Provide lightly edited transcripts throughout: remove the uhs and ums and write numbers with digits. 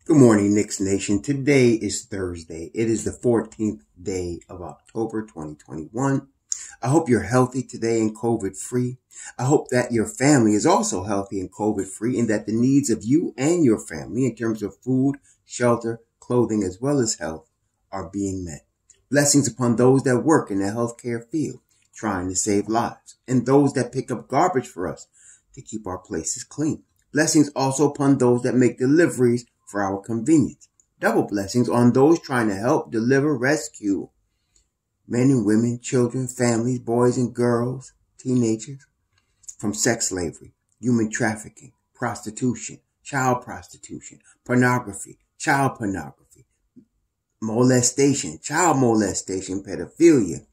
Good morning, Knicks Nation. Today is Thursday. It is the 14th day of October 2021. I hope you're healthy today and COVID-free. I hope that your family is also healthy and COVID-free, and that the needs of you and your family in terms of food, shelter, clothing, as well as health are being met. Blessings upon those that work in the healthcare field, trying to save lives, and those that pick up garbage for us to keep our places clean. Blessings also upon those that make deliveries for our convenience. Double blessings on those trying to help deliver, rescue men and women, children, families, boys and girls, teenagers from sex slavery, human trafficking, prostitution, child pornography, molestation, child molestation, pedophilia.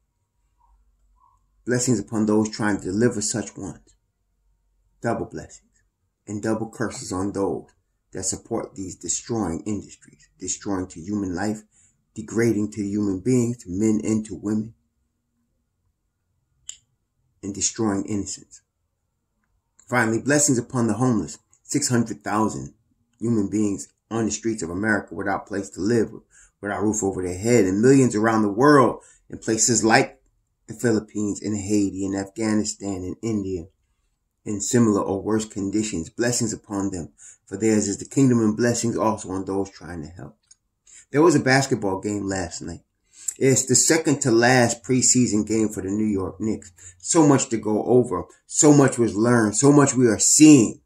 Blessings upon those trying to deliver such ones. Double blessings and double curses on those that support these destroying industries, destroying to human life, degrading to human beings, to men and to women, and destroying innocence. Finally, blessings upon the homeless, 600,000 human beings on the streets of America without a place to live, without a roof over their head, and millions around the world in places like the Philippines and Haiti and Afghanistan and India, in similar or worse conditions. Blessings upon them, for theirs is the kingdom, and blessings also on those trying to help. There was a basketball game last night. It's the second to last preseason game for the New York Knicks. So much to go over. So much was learned. So much we are seeing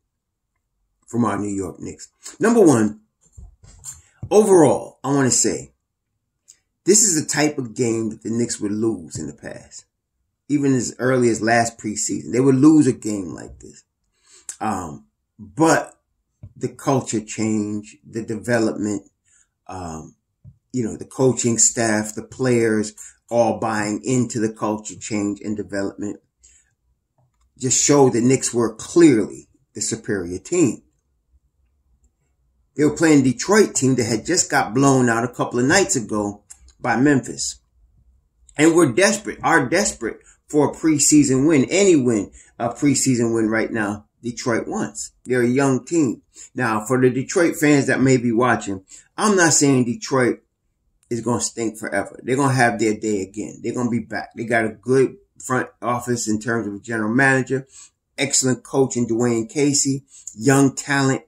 from our New York Knicks. Number one, overall, I want to say, this is the type of game that the Knicks would lose in the past. Even as early as last preseason, they would lose a game like this. But the culture change, the development, the coaching staff, the players all buying into the culture change and development just showed the Knicks were clearly the superior team. They were playing a Detroit team that had just got blown out a couple of nights ago by Memphis. And are desperate for a preseason win. Any win, a preseason win right now, Detroit wants. They're a young team. Now, for the Detroit fans that may be watching, I'm not saying Detroit is going to stink forever. They're going to have their day again. They're going to be back. They got a good front office in terms of a general manager, excellent coach in Dwayne Casey, young talent.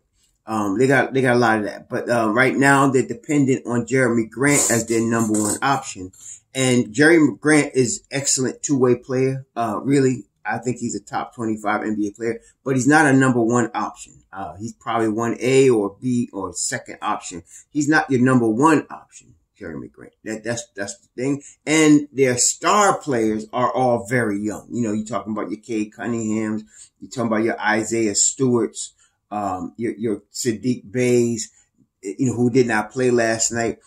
They got a lot of that. But right now, they're dependent on Jeremy Grant as their number one option. And Jeremy Grant is excellent two-way player. Really, I think he's a top 25 NBA player, but he's not a number one option. He's probably 1A or B or second option. He's not your number one option, Jeremy Grant. That's the thing. And their star players are all very young. You're talking about your Cade Cunninghams. You're talking about your Isaiah Stewarts, your Sadiq Bays, who did not play last night.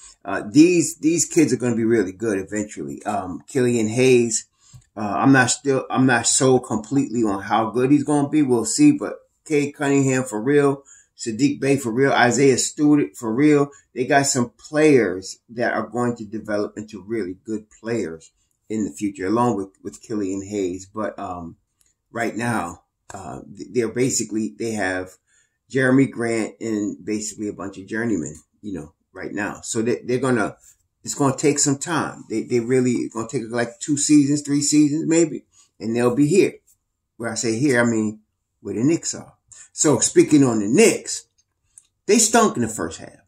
These kids are going to be really good eventually. Killian Hayes, I'm not so completely on how good he's going to be. We'll see, but Cade Cunningham for real, Sadiq Bey for real, Isaiah Stewart for real. They got some players that are going to develop into really good players in the future, along with Killian Hayes. But, right now, they have Jeremy Grant and basically a bunch of journeymen, right now. So it's going to take some time. They really going to take like 2 seasons, 3 seasons, maybe. And they'll be here. Where I say here, I mean where the Knicks are. So speaking on the Knicks, they stunk in the first half.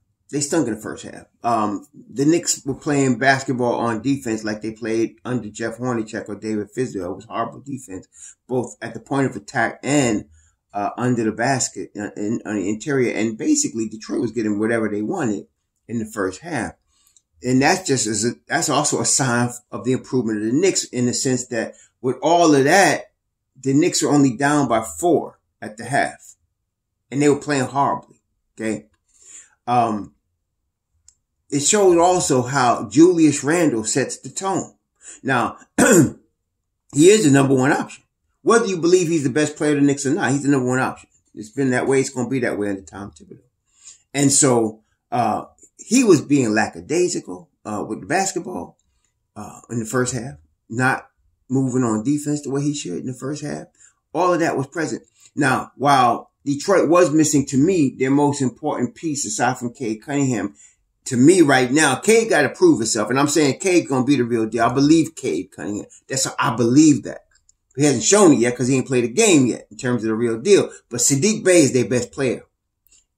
The Knicks were playing basketball on defense like they played under Jeff Hornacek or David Fizdale. It was horrible defense, both at the point of attack and under the basket on the interior. And basically Detroit was getting whatever they wanted in the first half. And that's also a sign of the improvement of the Knicks, in the sense that with all of that, the Knicks are only down by 4 at the half. And they were playing horribly. Okay. It showed also how Julius Randle sets the tone. Now, he is the number one option. Whether you believe he's the best player of the Knicks or not, he's the number one option. It's been that way. It's going to be that way under Tom Thibodeau. And so, he was being lackadaisical, with the basketball, in the first half, not moving on defense the way he should in the first half. All of that was present. Now, while Detroit was missing, to me, their most important piece aside from Cade Cunningham. To me right now, Cade got to prove himself. And I'm saying Cade going to be the real deal. I believe Cade Cunningham. I believe that. He hasn't shown it yet because he ain't played a game yet in terms of the real deal. But Sadiq Bey is their best player,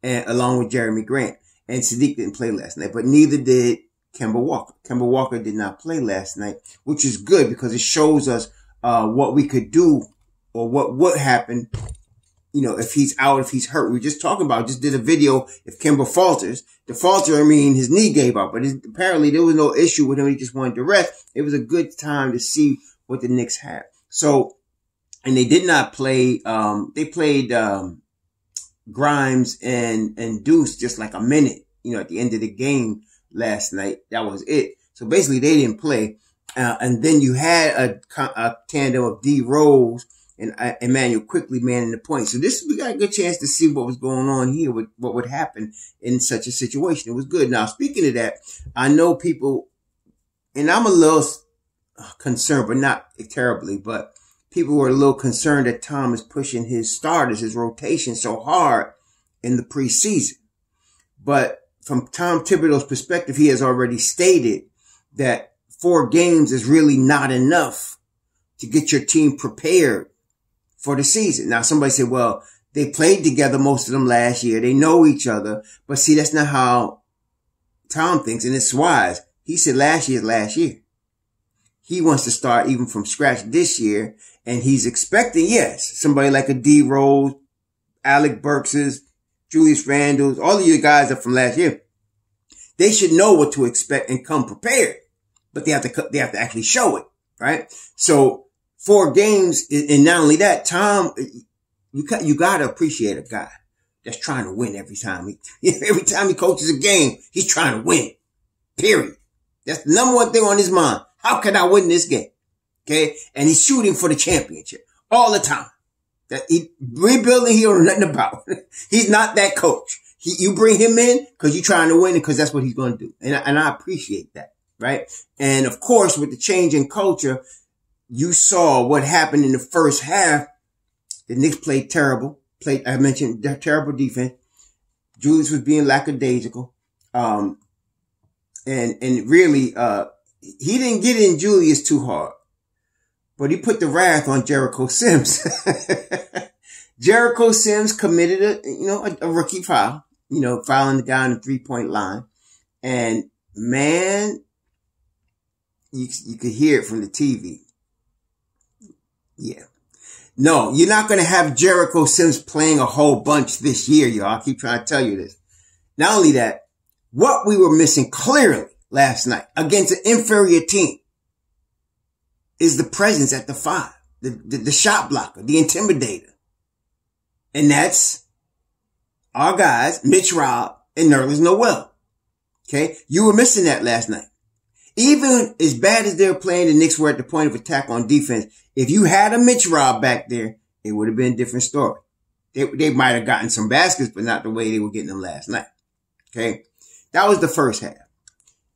and along with Jeremy Grant. And Sadiq didn't play last night, but neither did Kemba Walker. Kemba Walker did not play last night, which is good because it shows us what we could do or what would happen, if he's out, if he's hurt. We were just talking about, just did a video, if Kemba falters. The falter, his knee gave out, but apparently there was no issue with him. He just wanted to rest. It was a good time to see what the Knicks had. So, and they did not play, they played Grimes and Deuce just like a minute, at the end of the game last night. That was it. So basically they didn't play. And then you had a tandem of D Rose and Emmanuel Quickly manning the point. So we got a good chance to see what was going on here, what would happen in such a situation. It was good. Now, speaking of that, I know people, and I'm a little concerned, but not terribly, but people were a little concerned that Tom is pushing his starters, his rotation so hard in the preseason. But from Tom Thibodeau's perspective, he has already stated that 4 games is really not enough to get your team prepared for the season. Now, somebody said, well, they played together, most of them last year. They know each other. But see, that's not how Tom thinks, and it's wise. He said last year is last year. He wants to start even from scratch this year, and he's expecting, yes, somebody like a D Rose, Alec Burks's, Julius Randle's, all of you guys are from last year. They should know what to expect and come prepared, but they have to actually show it, right? So 4 games, and not only that, Tom, you gotta appreciate a guy that's trying to win every time he coaches a game, he's trying to win. Period. That's the number one thing on his mind. How can I win this game? Okay. And he's shooting for the championship all the time. That rebuilding, he don't know nothing about. He's not that coach. You bring him in because you're trying to win because that's what he's going to do. And I appreciate that. Right. And of course, with the change in culture, you saw what happened in the first half. The Knicks played terrible. I mentioned terrible defense. Julius was being lackadaisical. And really, he didn't get in Julius too hard, but he put the wrath on Jericho Sims. Jericho Sims committed a rookie foul, fouling the guy on the 3-point line. And man, you could hear it from the TV. Yeah. No, you're not going to have Jericho Sims playing a whole bunch this year, y'all. I keep trying to tell you this. Not only that, what we were missing clearly last night against an inferior team is the presence at the 5, the shot blocker, the intimidator. And that's our guys, Mitch Robb and Nerlens Noel. Okay. You were missing that last night. Even as bad as they were playing, the Knicks were at the point of attack on defense. If you had a Mitch Robb back there, it would have been a different story. They might have gotten some baskets, but not the way they were getting them last night. Okay. That was the first half.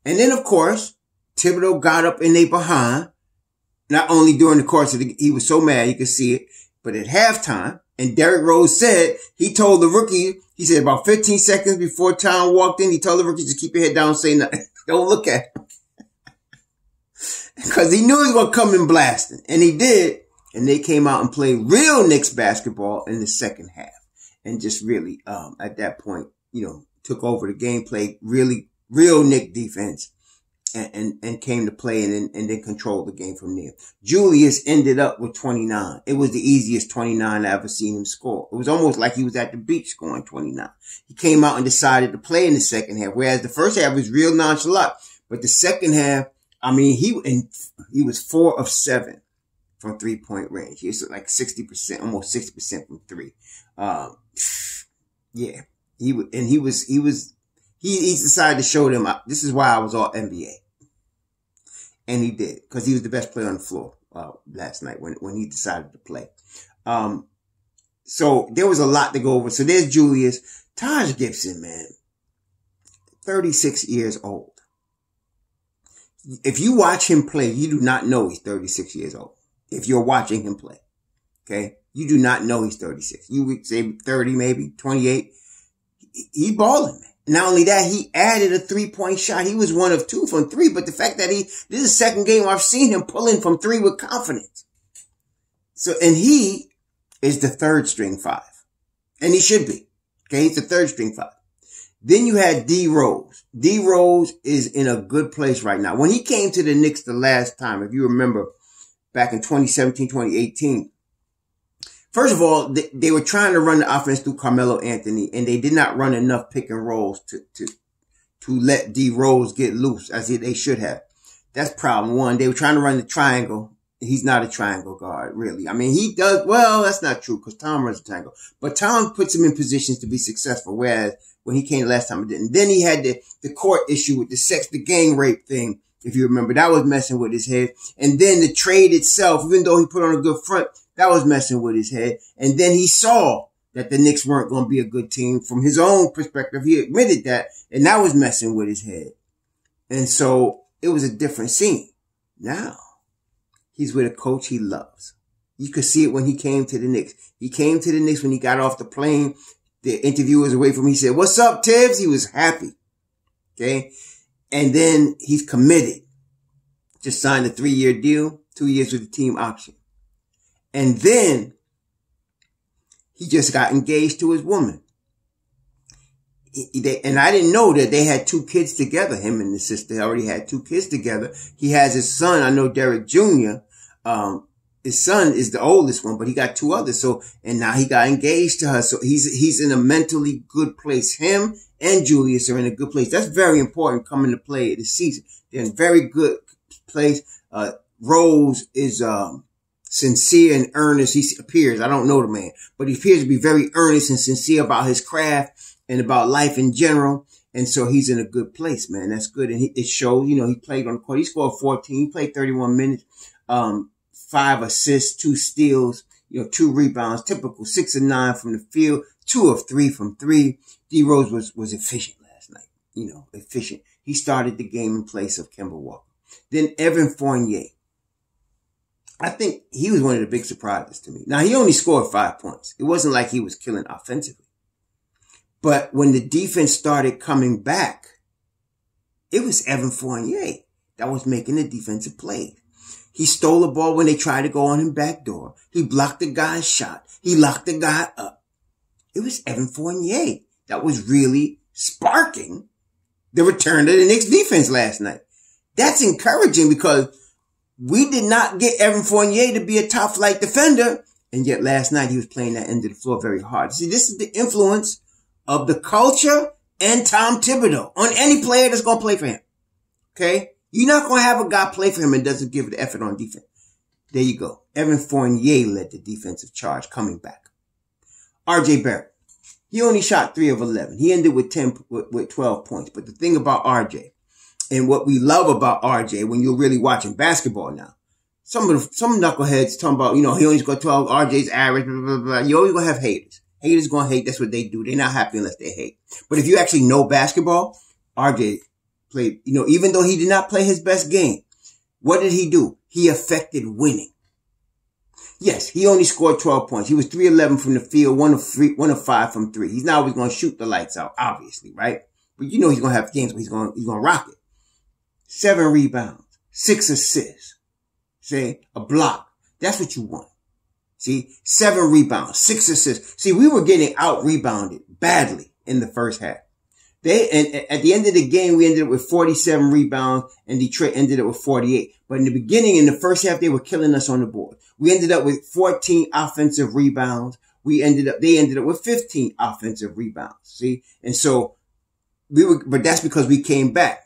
And then, of course, Thibodeau got up in their behind, not only during the course of he was so mad you could see it, but at halftime. And Derrick Rose said, he told the rookie, he said about 15 seconds before Tom walked in, he told the rookie, just keep your head down, say nothing. Don't look at him. Because he knew he was going to come in blasting. And he did. And they came out and played real Knicks basketball in the second half. And just really, at that point, took over the game, played really real Knick defense and came to play and then controlled the game from there. Julius ended up with 29. It was the easiest 29 I ever seen him score. It was almost like he was at the beach scoring 29. He came out and decided to play in the second half, whereas the first half was real nonchalant. But the second half, he was 4 of 7 from 3-point range. He was like 60%, almost 60% from 3. Yeah, he decided to show them, this is why I was all NBA. And he did, because he was the best player on the floor, last night when he decided to play. So there was a lot to go over. So there's Julius. Taj Gibson, man, 36 years old. If you watch him play, you do not know he's 36 years old. If you're watching him play. Okay. You do not know he's 36. You would say 30, maybe 28. He's balling, man. Not only that, he added a 3-point shot. He was 1 of 2 from 3, but the fact that this is the second game I've seen him pulling from 3 with confidence. So, and he is the 3rd string 5. And he should be. Okay, he's the 3rd string 5. Then you had D Rose. D Rose is in a good place right now. When he came to the Knicks the last time, if you remember, back in 2017, 2018, first of all, they were trying to run the offense through Carmelo Anthony, and they did not run enough pick and rolls to let D Rose get loose as they should have. That's problem one. They were trying to run the triangle. He's not a triangle guard, really. I mean, he does, well, that's not true because Tom runs a triangle. But Tom puts him in positions to be successful, whereas when he came the last time, it didn't. Then he had the court issue with the gang rape thing, if you remember. That was messing with his head. And then the trade itself, even though he put on a good front, that was messing with his head. And then he saw that the Knicks weren't going to be a good team from his own perspective. He admitted that, and that was messing with his head. And so it was a different scene. Now, he's with a coach he loves. You could see it when he came to the Knicks. He came to the Knicks when he got off the plane. The interviewers away from him. He said, "What's up, Tibbs?" He was happy. Okay. And then he's committed. Just signed a 3-year deal, 2 years with the team option. And then he just got engaged to his woman. And I didn't know that they had 2 kids together. Him and the sister already had 2 kids together. He has his son. I know Derek Jr. His son is the oldest one, but he got 2 others. So, and now he got engaged to her. So he's in a mentally good place. Him and Julius are in a good place. That's very important coming to play this season. They're in a very good place. Rose is, sincere and earnest. He appears, I don't know the man, but he appears to be very earnest and sincere about his craft and about life in general. And so he's in a good place, man. That's good. And it shows, he played on the court. He scored 14, he played 31 minutes, 5 assists, 2 steals, 2 rebounds, typical 6 of 9 from the field, 2 of 3 from 3. D Rose was efficient last night, efficient. He started the game in place of Kemba Walker. Then Evan Fournier. I think he was one of the big surprises to me. Now, he only scored 5 points. It wasn't like he was killing offensively. But when the defense started coming back, it was Evan Fournier that was making the defensive plays. He stole the ball when they tried to go on him backdoor. He blocked the guy's shot. He locked the guy up. It was Evan Fournier that was really sparking the return of the Knicks defense last night. That's encouraging because we did not get Evan Fournier to be a top flight defender. And yet last night he was playing that end of the floor very hard. See, this is the influence of the culture and Tom Thibodeau on any player that's going to play for him. Okay? You're not going to have a guy play for him and doesn't give the effort on defense. There you go. Evan Fournier led the defensive charge coming back. RJ Barrett. He only shot 3 of 11. He ended with 12 points. But the thing about RJ and what we love about RJ when you're really watching basketball now, some knuckleheads talking about, he only scored 12, RJ's average, blah, blah, blah. You're always going to have haters. Haters going to hate. That's what they do. They're not happy unless they hate. But if you actually know basketball, RJ played, even though he did not play his best game, what did he do? He affected winning. Yes, he only scored 12 points. He was 3-11 from the field, 1 of 5 from 3. He's not always going to shoot the lights out, obviously, right? But he's going to have games where he's going to rock it. 7 rebounds, 6 assists, say a block. That's what you want. See, 7 rebounds, 6 assists. See, we were getting out rebounded badly in the first half. And at the end of the game, we ended up with 47 rebounds and Detroit ended up with 48. But in the beginning, in the first half, they were killing us on the board. We ended up with 14 offensive rebounds. They ended up with 15 offensive rebounds. See? And so but that's because we came back.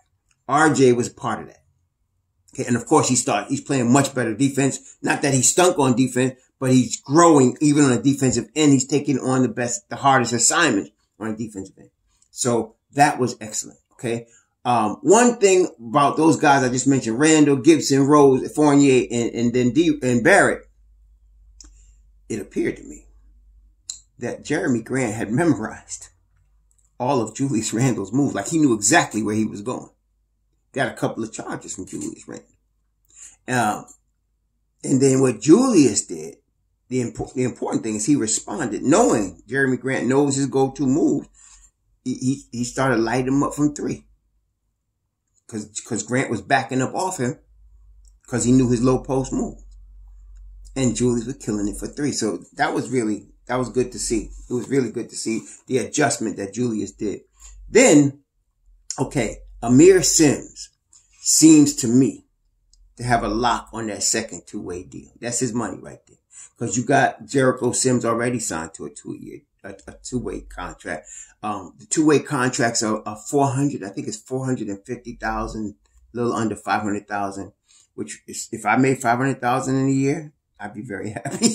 RJ was part of that. Okay. And of course he's playing much better defense. Not that he stunk on defense, but he's growing even on the defensive end. He's taking on the hardest assignment on the defensive end. So that was excellent. Okay. One thing about those guys I just mentioned, Randle, Gibson, Rose, Fournier, and then Barrett, it appeared to me that Jeremy Grant had memorized all of Julius Randle's moves. Like he knew exactly where he was going. Got a couple of charges from Julius Randle. And then what Julius did, the important thing is he responded, knowing Jeremy Grant knows his go-to move. He started lighting him up from three. Cause Grant was backing up off him because he knew his low post move. And Julius was killing it for three. So that was good to see. It was really good to see the adjustment that Julius did. Then, okay, Amir Sims seems to me to have a lock on that second two-way deal. That's his money right there. Because you got Jericho Sims already signed to a two-way contract. The two-way contracts are 400. I think it's 450,000, a little under 500,000. Which is, if I made 500,000 in a year, I'd be very happy.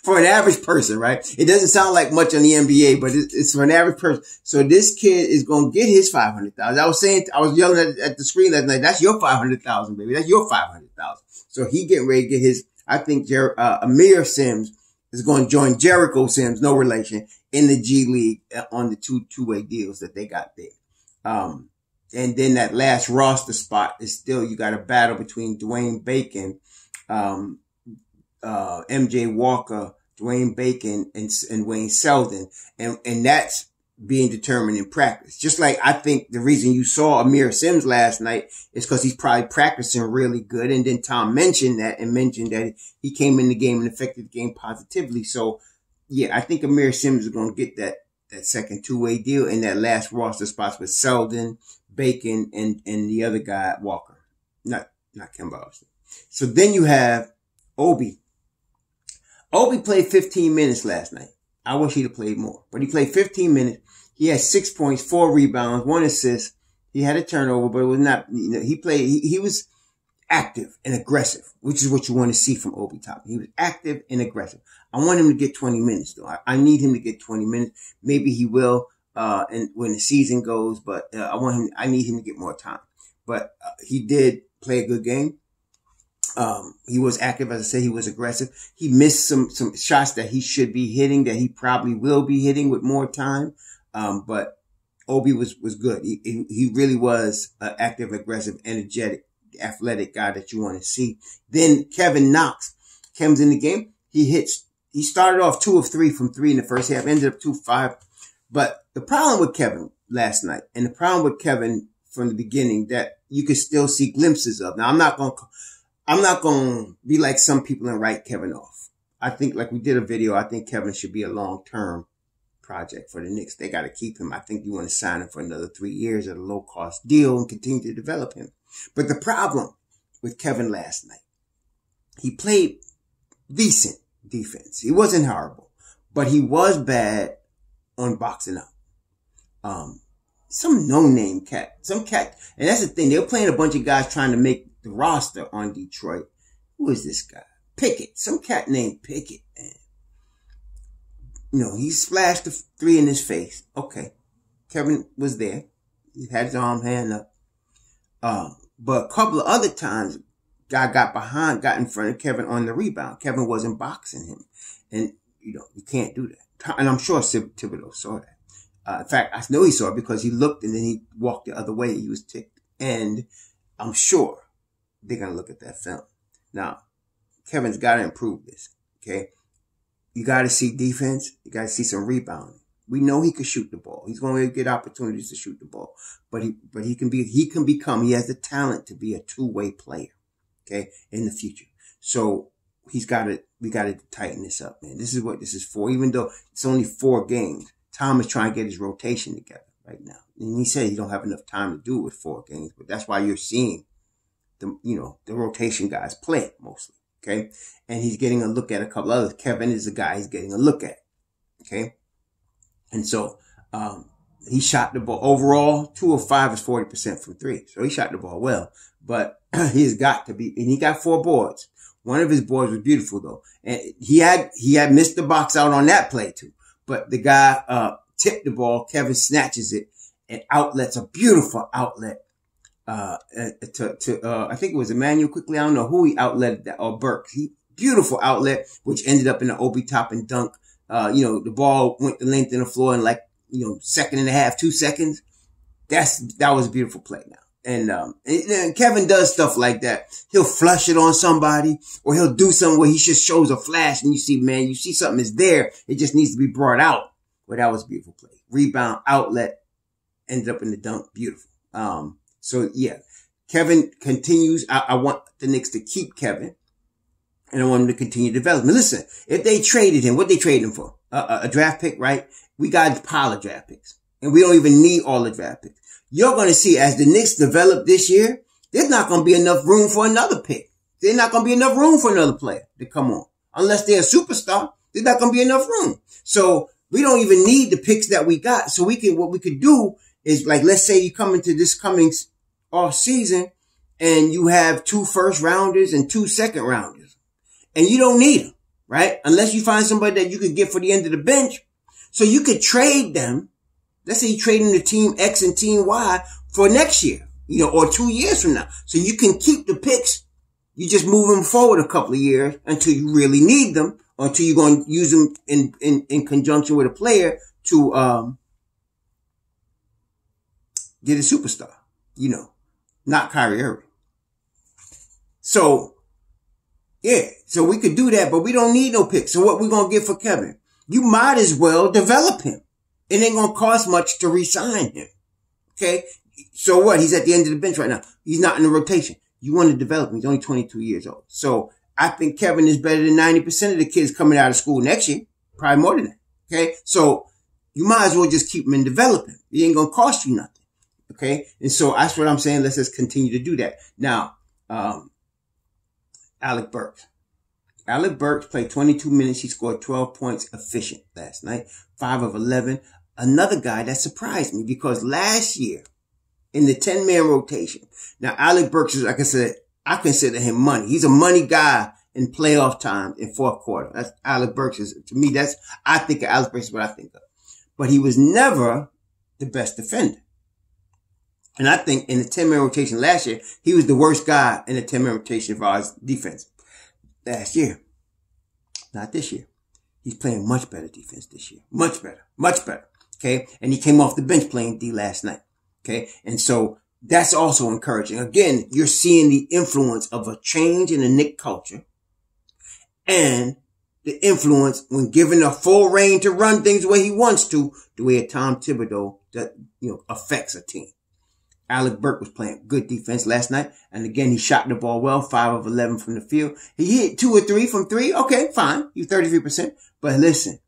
For an average person, right? It doesn't sound like much on the NBA, but it's for an average person. So this kid is going to get his 500,000. I was yelling at the screen last night. That's your 500,000, baby. That's your 500,000. So he getting ready to get his. I think Amir Sims is going to join Jericho Sims, no relation, in the G League on the two-way deals that they got there. And then that last roster spot is still, you got a battle between Dwayne Bacon, MJ Walker, Dwayne Bacon, and Wayne Selden. And that's being determined in practice. Just like I think the reason you saw Amir Sims last night is because he's probably practicing really good. And then Tom mentioned that he came in the game and affected the game positively. So yeah, I think Amir Sims is going to get that second two-way deal in that last roster spots with Selden, Bacon, and the other guy, Walker. Not Kemba Austin. So then you have Obi. Obi played 15 minutes last night. I wish he'd have played more, but he played 15 minutes. He had 6 points, 4 rebounds, 1 assist. He had a turnover, but it was not, he was active and aggressive, which is what you want to see from Obi Toppin. He was active and aggressive. I want him to get 20 minutes though. I need him to get 20 minutes. Maybe he will, and when the season goes, but I need him to get more time. But he did play a good game. He was active, as I said, he was aggressive. He missed some shots that he should be hitting, that he probably will be hitting with more time. But Obi was good. He really was an active, aggressive, energetic, athletic guy that you want to see. Then Kevin Knox comes in the game. He started off 2 of 3 from 3 in the first half, ended up 2 of 5. But the problem with Kevin last night, and the problem with Kevin from the beginning, that you could still see glimpses of. Now, I'm not going to be like some people and write Kevin off. I think, like we did a video, I think Kevin should be a long-term project for the Knicks. They got to keep him. I think you want to sign him for another 3 years at a low-cost deal and continue to develop him. But the problem with Kevin last night, he played decent defense. He wasn't horrible, but he was bad on boxing up. Some no-name cat, and that's the thing. They were playing a bunch of guys trying to make the roster on Detroit. Who is this guy? Pickett. Some cat named Pickett, man. He splashed the 3 in his face. Okay. Kevin was there. He had his hand up. But a couple of other times, guy got in front of Kevin on the rebound. Kevin wasn't boxing him. And, you can't do that. And I'm sure Thibodeau saw that. In fact, I know he saw it because he looked and then he walked the other way. He was ticked. And I'm sure they're going to look at that film. Now, Kevin's got to improve this. Okay. You got to see defense. You got to see some rebounding. We know he can shoot the ball. He's going to get opportunities to shoot the ball, but he has the talent to be a two-way player. Okay. In the future. So we got to tighten this up, man. This is what this is for. Even though it's only 4 games, Tom is trying to get his rotation together right now. And he said he don't have enough time to do it with 4 games, but that's why you're seeing the rotation guys play mostly. Okay. And he's getting a look at a couple others. Kevin is the guy he's getting a look at. Okay. And so, he shot the ball overall 2 of 5 is 40% from 3. So he shot the ball well, but he's got to be, and he got 4 boards. One of his boards was beautiful though. And he had missed the box out on that play too, but the guy, tipped the ball. Kevin snatches it and outlets a beautiful outlet. I think it was Emmanuel quickly. I don't know who he outletted that, or Burks. Beautiful outlet, which ended up in an Obi Toppin dunk. The ball went the length of the floor in like, second and a half, 2 seconds. That was a beautiful play now. And Kevin does stuff like that. He'll flush it on somebody, or he'll do something where he just shows a flash and you see something is there. It just needs to be brought out. Well, that was a beautiful play. Rebound, outlet, ended up in the dunk. Beautiful. So yeah, Kevin continues. I want the Knicks to keep Kevin, and I want him to continue development. Listen, if they traded him, what they traded him for? A draft pick, right? We got a pile of draft picks, and we don't even need all the draft picks. You're going to see as the Knicks develop this year, there's not going to be enough room for another pick. There's not going to be enough room for another player to come on. Unless they're a superstar, there's not going to be enough room. So we don't even need the picks that we got. So what we could do is, like, let's say you come into this coming off season and you have 2 first rounders and 2 second rounders, and you don't need them, right? Unless you find somebody that you could get for the end of the bench. So you could trade them. Let's say you're trading the team X and team Y for next year, or 2 years from now. So you can keep the picks. You just move them forward a couple of years until you really need them, or until you're going to use them in conjunction with a player to, get a superstar, not Kyrie Irving. So, yeah, so we could do that, but we don't need no picks. So what we going to get for Kevin? You might as well develop him. It ain't going to cost much to re-sign him. Okay? So what? He's at the end of the bench right now. He's not in the rotation. You want to develop him. He's only 22 years old. So I think Kevin is better than 90% of the kids coming out of school next year. Probably more than that. Okay? So you might as well just keep him and develop him. It ain't going to cost you nothing. Okay? And so that's what I'm saying. Let's just continue to do that. Now, Alec Burks. Alec Burks played 22 minutes. He scored 12 points efficient last night. 5 of 11. Another guy that surprised me because last year in the 10-man rotation. Now, Alec Burks is, like I said, I consider him money. He's a money guy in playoff time in fourth quarter. That's Alec Burks is, to me, I think of Alec Burks is what I think of. But he was never the best defender. And I think in the 10-man rotation last year, he was the worst guy in the 10-man rotation for our defense last year. Not this year. He's playing much better defense this year. Much better. Much better. Okay. And he came off the bench playing D last night. Okay. And so that's also encouraging. Again, you're seeing the influence of a change in the Knicks culture and the influence when given a full reign to run things the way he wants to, the way a Tom Thibodeau that, affects a team. Alec Burks was playing good defense last night. And again, he shot the ball well, 5 of 11 from the field. He hit 2 or 3 from 3. Okay, fine. He was 33%. But listen,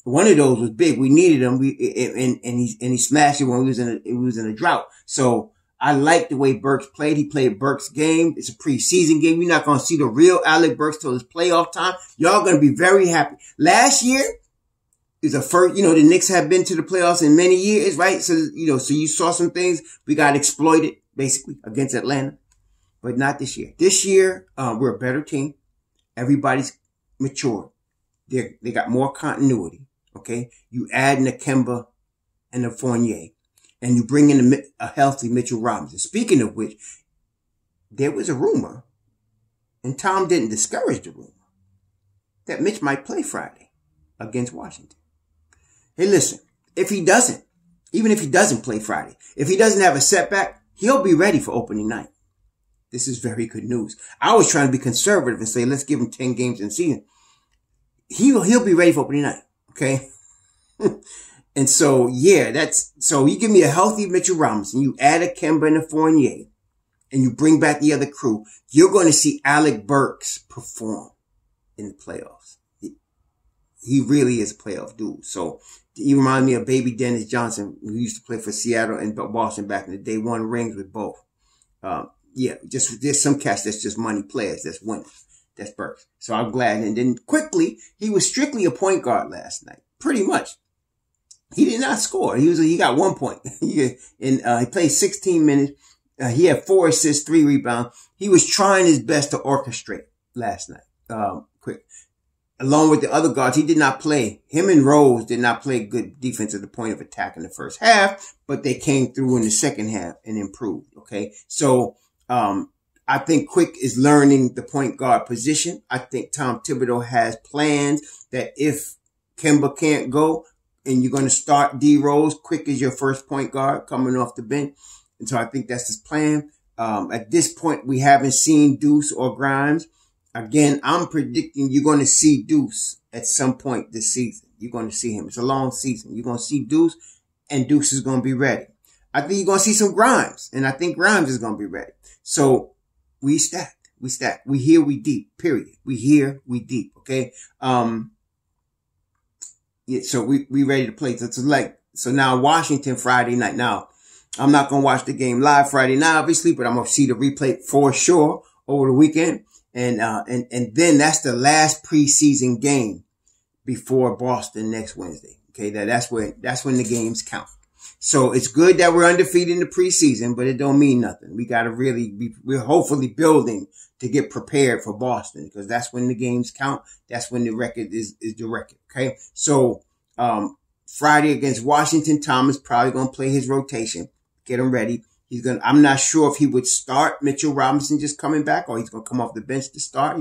one of those was big. We needed him. And he smashed it when he was in a drought. So I like the way Burks played. He played Burks' game. It's a preseason game. You're not going to see the real Alec Burks till it's playoff time. Y'all going to be very happy. Last year is the first, the Knicks have been to the playoffs in many years, right? So, so you saw some things. We got exploited basically against Atlanta, but not this year. This year, we're a better team. Everybody's matured. They got more continuity. Okay. You add Nakemba and the Fournier, and you bring in a healthy Mitchell Robinson. Speaking of which, there was a rumor, and Tom didn't discourage the rumor, that Mitch might play Friday against Washington. Hey, listen, even if he doesn't play Friday, if he doesn't have a setback, he'll be ready for opening night. This is very good news. I was trying to be conservative and say, let's give him 10 games in the season. He'll be ready for opening night. Okay. And so, yeah, so you give me a healthy Mitchell Robinson, you add a Kemba and a Fournier, and you bring back the other crew, you're going to see Alec Burks perform in the playoffs. He really is a playoff dude. So he reminds me of baby Dennis Johnson, who used to play for Seattle and Boston back in the day, won rings with both. There's some cats that's just money players that's winning. That's Burks. So I'm glad. And then quickly, he was strictly a point guard last night. Pretty much. He did not score. He got 1 point. He played 16 minutes. He had 4 assists, 3 rebounds. He was trying his best to orchestrate last night. Along with the other guards, he did not play. Him and Rose did not play good defense at the point of attack in the first half, but they came through in the second half and improved. Okay. So, I think Quick is learning the point guard position. I think Tom Thibodeau has plans that if Kemba can't go and you're going to start D Rose, Quick is your first point guard coming off the bench. And so I think that's his plan. At this point, we haven't seen Deuce or Grimes. Again, I'm predicting you're going to see Deuce at some point this season. You're going to see him. It's a long season. You're going to see Deuce, and Deuce is going to be ready. I think you're going to see some Grimes, and I think Grimes is going to be ready. So we stacked. We stacked. We here, we deep, period. We here, we deep, okay? Yeah, so we ready to play. So now Washington Friday night. Now, I'm not going to watch the game live Friday night, obviously, but I'm going to see the replay for sure over the weekend. And then that's the last preseason game before Boston next Wednesday. Okay. That's when the games count. So it's good that we're undefeated in the preseason, but it don't mean nothing. We got to we're hopefully building to get prepared for Boston, because that's when the games count. That's when the record is the record. Okay. So, Friday against Washington, Thomas probably going to play his rotation, get him ready. I'm not sure if he would start Mitchell Robinson just coming back, or he's going to come off the bench to start.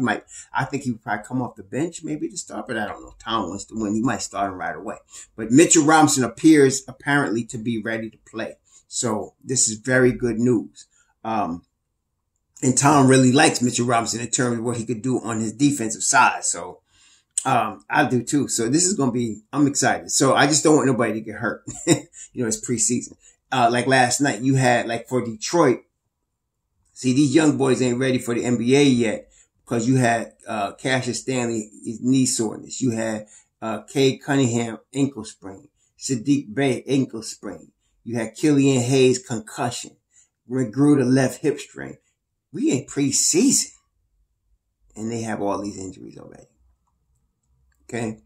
I think he would probably come off the bench maybe to start, but I don't know. Tom wants to win. He might start him right away. But Mitchell Robinson appears apparently to be ready to play. So this is very good news. And Tom really likes Mitchell Robinson in terms of what he could do on his defensive side. So, I do too. So this is going to be, I'm excited. So I just don't want nobody to get hurt. It's preseason. Like last night, you had, like, for Detroit, see, these young boys ain't ready for the NBA yet, because you had, Cassius Stanley, his knee soreness. You had, Cade Cunningham, ankle sprain. Sadiq Bey, ankle sprain. You had Killian Hayes, concussion. McGrew, the left hip strain. We ain't preseason, and they have all these injuries already. Okay.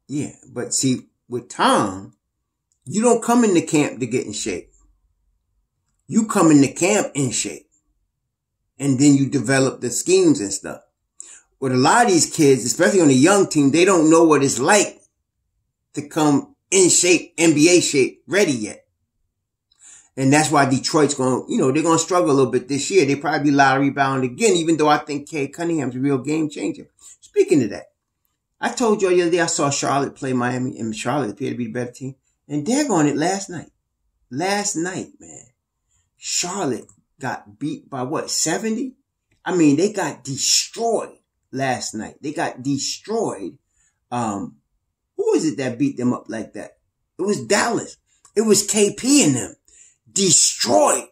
Yeah, but see, with Tom, you don't come into camp to get in shape. You come into camp in shape. And then you develop the schemes and stuff. With a lot of these kids, especially on the young team, they don't know what it's like to come in shape, NBA shape, ready yet. And that's why Detroit's going, they're going to struggle a little bit this year. They probably be lottery bound again, even though I think Cade Cunningham's a real game changer. Speaking of that, I told you the other day I saw Charlotte play Miami, and Charlotte appeared to be the better team. And daggone it, last night, man, Charlotte got beat by what, 70? I mean, they got destroyed last night. They got destroyed. Who is it that beat them up like that? It was Dallas. It was KP and them. Destroyed.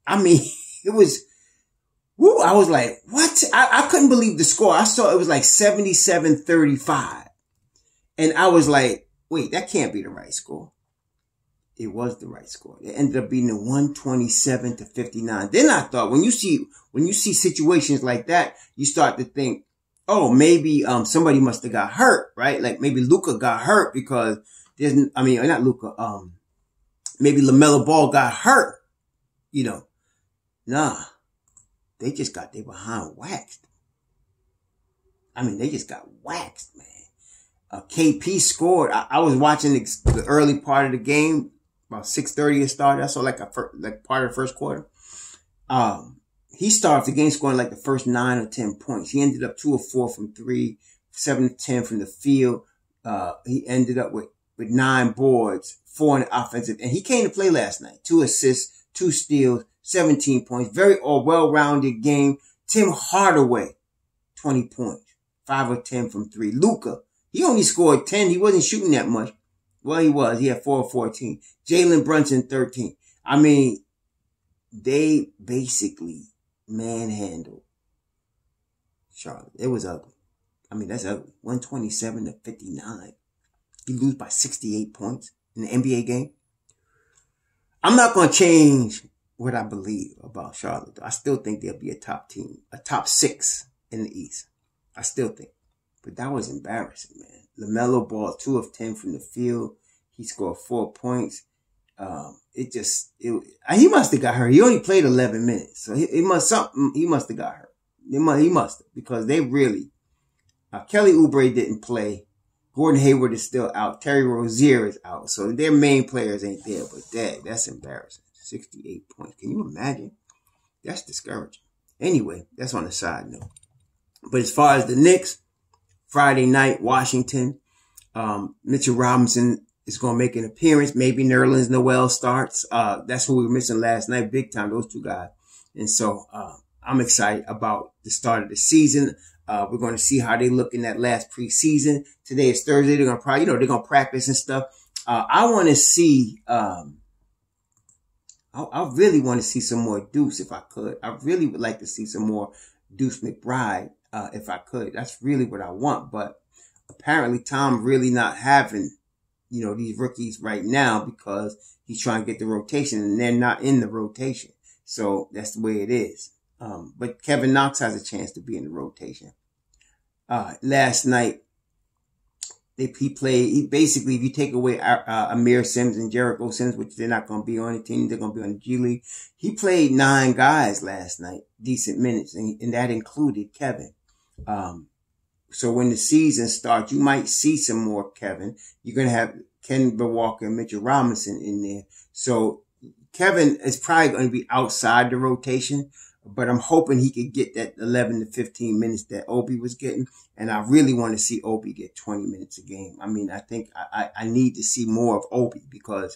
I mean, it was, I was like, what? I couldn't believe the score. I saw it was like 77-35. And I was like, wait, that can't be the right score. It was the right score. It ended up being the 127-59. Then I thought, when you see situations like that, you start to think, oh, maybe, somebody must have got hurt, right? Like maybe Luka got hurt because not Luka, maybe LaMelo Ball got hurt, Nah, they just got their behind waxed. They just got waxed, man. KP scored. I was watching the early part of the game, about 6:30 it started. I saw like part of the first quarter. He started the game scoring like the first 9 or 10 points. He ended up 2 of 4 from 3, 7 of 10 from the field. He ended up with 9 boards, 4 in the offensive, and he came to play last night. 2 assists, 2 steals, 17 points. Very well-rounded game. Tim Hardaway, 20 points, 5 of 10 from 3. Luka, he only scored 10. He wasn't shooting that much. Well, he was. He had 4 of 14. Jalen Brunson, 13. They basically manhandled Charlotte. It was ugly. That's ugly. 127-59. You lose by 68 points in the NBA game. I'm not going to change what I believe about Charlotte, though. I still think they'll be a top team, a top 6 in the East. I still think. But that was embarrassing, man. LaMelo Ball, 2 of 10 from the field. He scored 4 points. He must have got hurt. He only played 11 minutes. So he must have got hurt. He must have, because they really, Kelly Oubre didn't play. Gordon Hayward is still out. Terry Rozier is out. So their main players ain't there, but that's embarrassing. 68 points. Can you imagine? That's discouraging. Anyway, that's on the side note. But as far as the Knicks, Friday night, Washington, Mitchell Robinson is going to make an appearance. Maybe Nerlens Noel starts. That's what we were missing last night, big time, those two guys. And so I'm excited about the start of the season. We're going to see how they look in that last preseason. Today is Thursday. They're going to probably, they're going to practice and stuff. I want to see, I really want to see some more Deuce if I could. I really would like to see some more Deuce McBride if I could. That's really what I want. But apparently Tom really not having, these rookies right now because he's trying to get the rotation and they're not in the rotation. So that's the way it is. But Kevin Knox has a chance to be in the rotation. Last night, he basically, if you take away Amir Sims and Jericho Sims, which they're not going to be on the team, they're going to be on the G League. He played 9 guys last night, decent minutes, and that included Kevin. So when the season starts, you might see some more Kevin. You're going to have Ken Walker and Mitchell Robinson in there. So Kevin is probably going to be outside the rotation, but I'm hoping he could get that 11 to 15 minutes that Obi was getting. And I really want to see Obi get 20 minutes a game. I mean, I think I need to see more of Obi because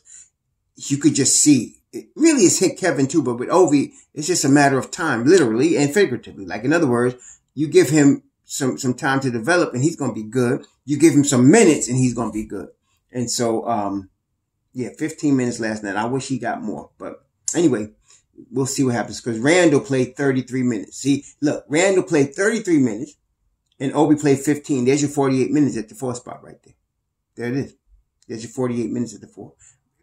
you could just see it really has hit Kevin too, but with Obi, it's just a matter of time, literally and figuratively. Like, in other words, you give him some time to develop and he's going to be good. You give him some minutes and he's going to be good. And so, 15 minutes last night. I wish he got more, but anyway, we'll see what happens because Randle played 33 minutes. See, look, Randle played 33 minutes and Obi played 15. There's your 48 minutes at the 4 spot right there. There it is. There's your 48 minutes at the 4.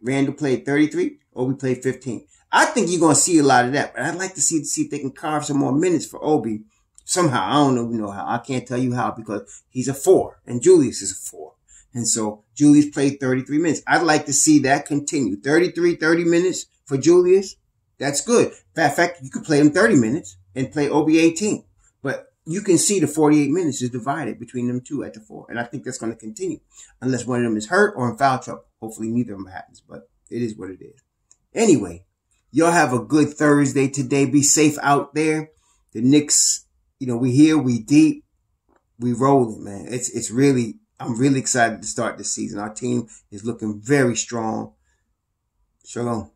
Randle played 33. Obi played 15. I think you're going to see a lot of that, but I'd like to see if they can carve some more minutes for Obi somehow. I don't know how. I can't tell you how because he's a 4 and Julius is a 4. And so Julius played 33 minutes. I'd like to see that continue. 30 minutes for Julius. That's good. In fact, you could play him 30 minutes and play Obi 18. But you can see the 48 minutes is divided between them two at the 4. And I think that's going to continue unless one of them is hurt or in foul trouble. Hopefully neither of them happens, but it is what it is. Anyway, y'all have a good Thursday today. Be safe out there. The Knicks, we here, we deep, we rolling, man. It's really, I'm really excited to start this season. Our team is looking very strong. Shalom.